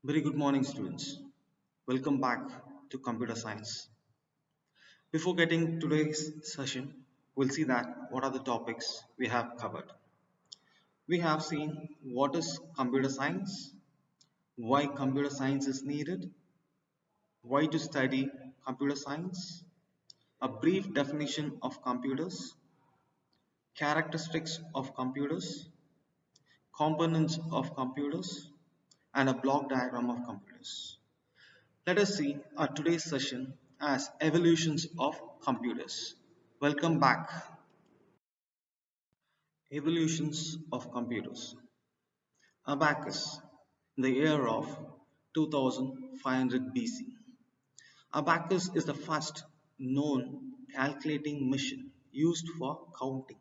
Very good morning, students. Welcome back to computer science. Before getting today's session, we'll see that what are the topics we have covered. We have seen what is computer science, why computer science is needed, why to study computer science, a brief definition of computers, characteristics of computers, components of computers, and a block diagram of computers. Let us see our today's session as evolutions of computers. Welcome back. Evolutions of computers. Abacus, in the year of 2500 BC. Abacus is the first known calculating machine used for counting.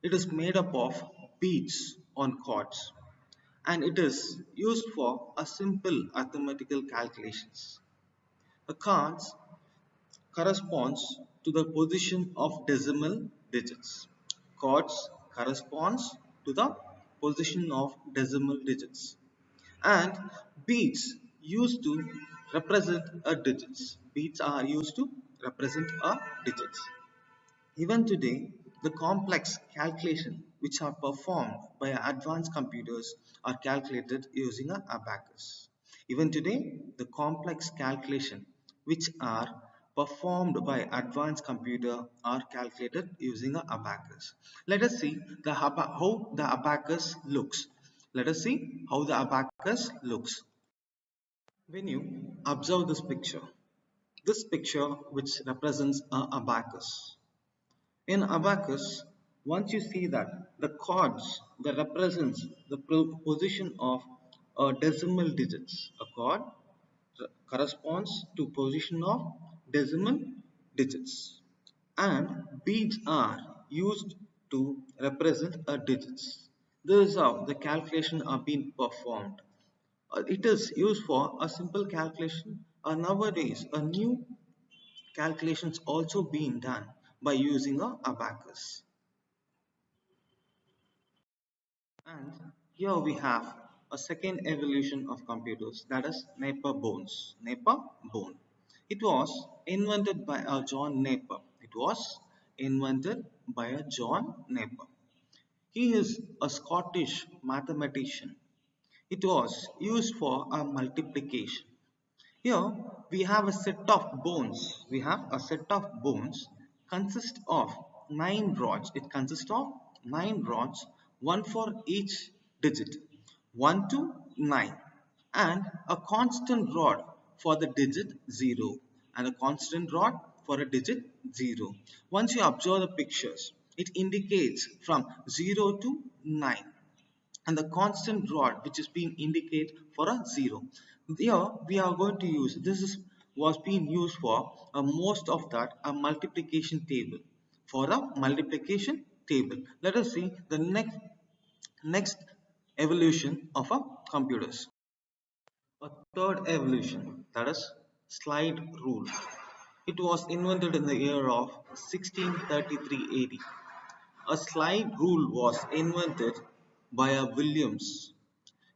It is made up of beads on cords and it is used for a simple arithmetical calculations. The cards corresponds to the position of decimal digits. Chords corresponds to the position of decimal digits. And beats used to represent a digits. Beats are used to represent a digits. Even today, the complex calculation which are performed by advanced computers are calculated using an abacus. Even today, the complex calculation which are performed by advanced computer are calculated using an abacus. Let us see how the abacus looks. Let us see how the abacus looks. When you observe this picture which represents an abacus. In abacus, once you see that the chords that represents the position of decimal digits, a chord corresponds to position of decimal digits, and beads are used to represent a digits. This is how the calculation are being performed. It is used for a simple calculation. Nowadays, a new calculations also being done by using a abacus. And here we have a second evolution of computers, that is Napier bones. Napier bone. It was invented by a John Napier. It was invented by a John Napier. He is a Scottish mathematician. It was used for a multiplication. Here we have a set of bones. We have a set of bones consist of 9 rods. It consists of 9 rods, one for each digit, 1 to 9, and a constant rod for the digit 0, and a constant rod for a digit 0. Once you observe the pictures, it indicates from 0 to 9, and the constant rod which is being indicated for a 0. Here we are going to use was being used for most of that a multiplication table. For a multiplication table, let us see the next evolution of a computers. A third evolution, that is slide rule. It was invented in the year of 1633 AD. A slide rule was invented by a Williams.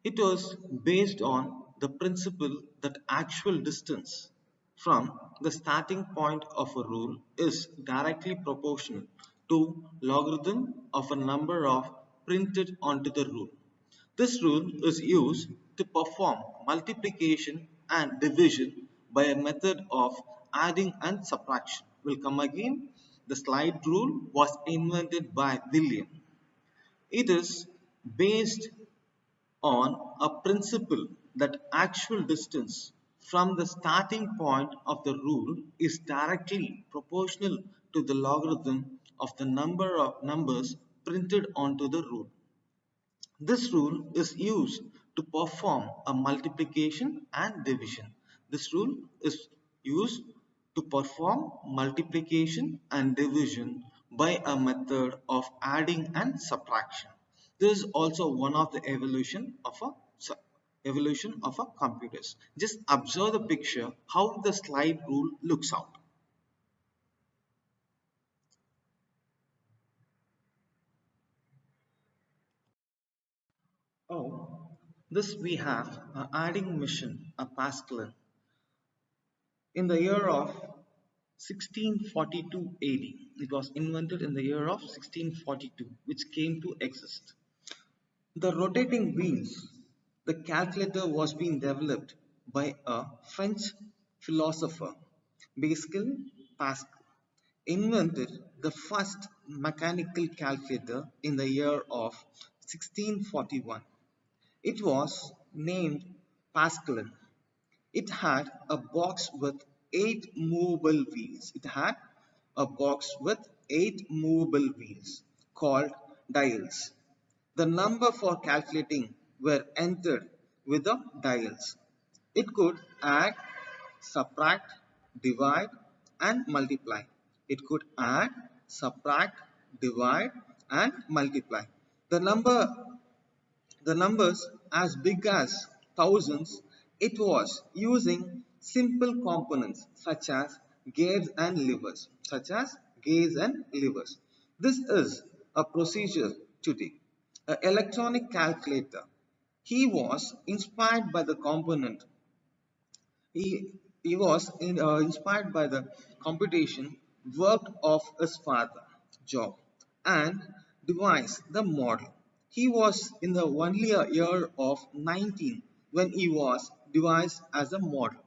It was based on the principle that actual distance from the starting point of a rule is directly proportional to logarithm of a number of printed onto the rule. This rule is used to perform multiplication and division by a method of adding and subtraction. Will come again. The slide rule was invented by William. It is based on a principle that actual distance from the starting point of the rule is directly proportional to the logarithm of the number of numbers printed onto the rule. This rule is used to perform a multiplication and division. This rule is used to perform multiplication and division by a method of adding and subtraction. This is also one of the evolution of a computers. Just observe the picture how the slide rule looks out. Oh, This we have a adding mission, a Pascaline, in the year of 1642 AD. It was invented in the year of 1642, which came to exist. The rotating wheels, the calculator was being developed by a French philosopher, Pascal, invented the first mechanical calculator in the year of 1641. It was named Pascaline. It had a box with 8 movable wheels. It had a box with 8 movable wheels called dials. The number for calculating were entered with the dials. It could add, subtract, divide, and multiply. It could add, subtract, divide, and multiply. The number the numbers as big as thousands, it was using simple components such as gears and levers. This is a procedure today. An electronic calculator. He was inspired by the component he was inspired by the computation work of his father, Job, and devised the model. He was in the only a year of 19 when he was devised as a model.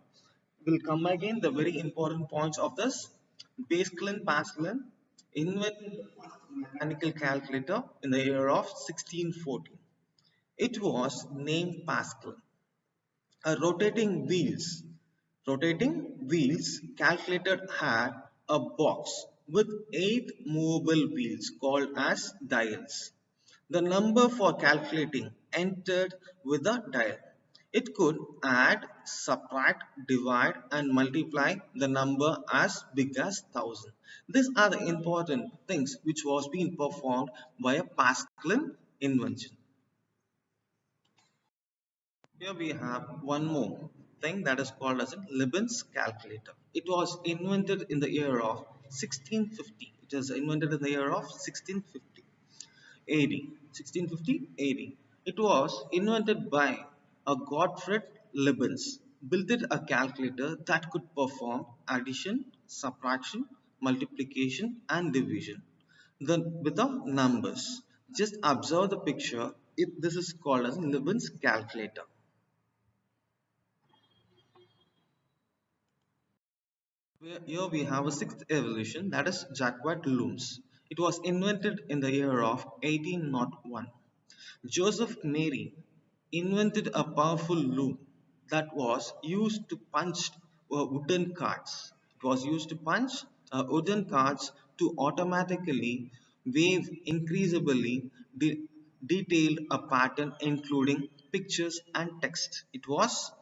Will come again the very important points of this. Pascaline invented the first mechanical calculator in the year of 1614. It was named Pascal. A rotating wheels calculator had a box with 8 movable wheels called as dials. The number for calculating entered with a dial. It could add, subtract, divide and multiply the number as big as 1000. These are the important things which was being performed by a Pascaline invention. Here we have one more thing that is called as a Leibniz calculator. It was invented in the year of 1650. It was invented in the year of 1650 AD. 1650 AD. It was invented by a Gottfried Leibniz. Built it a calculator that could perform addition, subtraction, multiplication, and division. With the numbers. Just observe the picture. This is called as a Leibniz calculator. Here we have a sixth evolution, that is Jacquard looms. It was invented in the year of 1801. Joseph Mary invented a powerful loom that was used to punch wooden cards. It was used to punch wooden cards to automatically wave increasably detailed a pattern including pictures and text. It was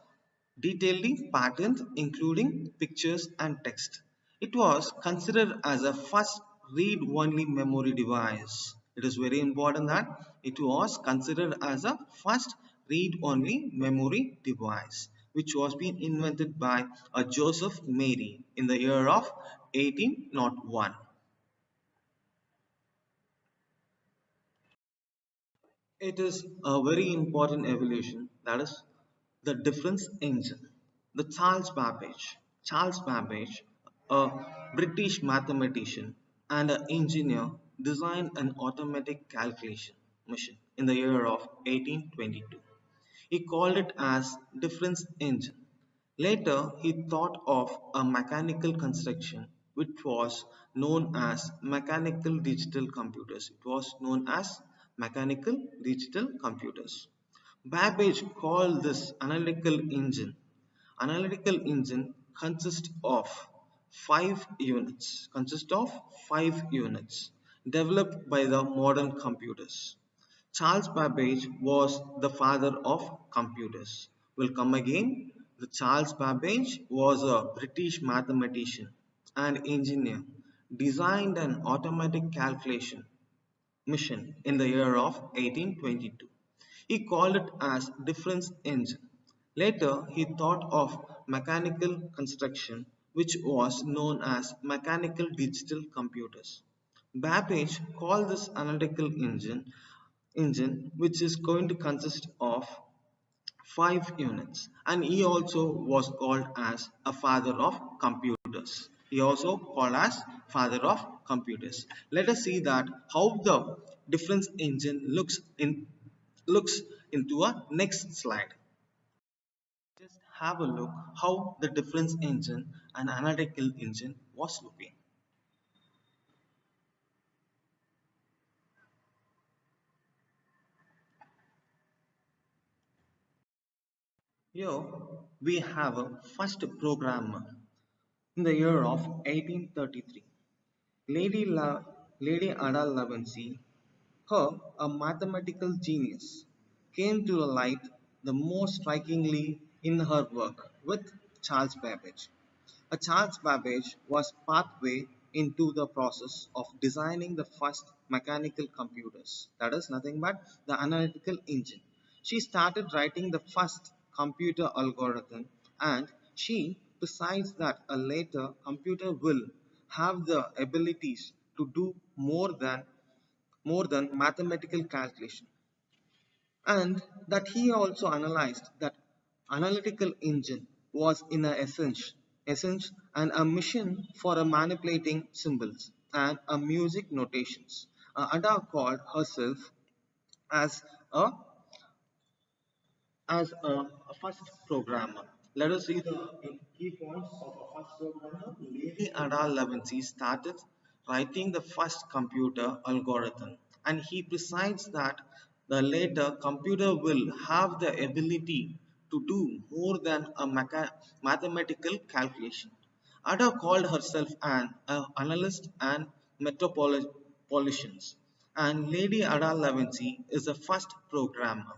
detailing patterns including pictures and text. It was considered as a first read-only memory device. It is very important that it was considered as a first read-only memory device which was being invented by a Joseph Mary in the year of 1801. It is a very important evolution, that is the difference engine. The Charles Babbage, a British mathematician and an engineer, designed an automatic calculation machine in the year of 1822. He called it as difference engine. Later, he thought of a mechanical construction which was known as mechanical digital computers. It was known as mechanical digital computers. Babbage called this analytical engine. Analytical engine consists of 5 units developed by the modern computers. Charles Babbage was the father of computers. Will come again. The Charles Babbage was a British mathematician and engineer, designed an automatic calculation mission in the year of 1822. He called it as difference engine. Later, he thought of mechanical construction, which was known as mechanical digital computers. Babbage called this analytical engine which is going to consist of 5 units, and he also was called as a father of computers. He also called as father of computers. Let us see that how the difference engine looks into a next slide. Just have a look how the difference engine and analytical engine was looking. Here we have a first programmer in the year of 1833. Lady Ada Lovelace, her a mathematical genius, came to the light the most strikingly in her work with Charles Babbage. Charles Babbage was pathway into the process of designing the first mechanical computers, that is nothing but the analytical engine. She started writing the first computer algorithm, and she besides that a later computer will have the abilities to do more than mathematical calculation, and that he also analyzed that analytical engine was in a essence and a machine for a manipulating symbols and a music notations. Ada called herself as a a first programmer. Let us see the key points of a first programmer. Lady Ada Lovelace started writing the first computer algorithm, and he presides that the later computer will have the ability to do more than a mathematical calculation. Ada called herself an analyst and metropolitan, and Lady Ada Lovelace is the first programmer.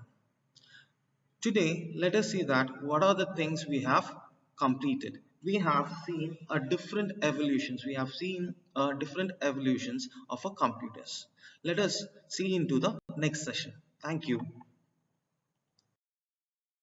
Today, let us see that what are the things we have completed. We have seen a different evolutions. We have seen different evolutions of our computers. Let us see into the next session. Thank you.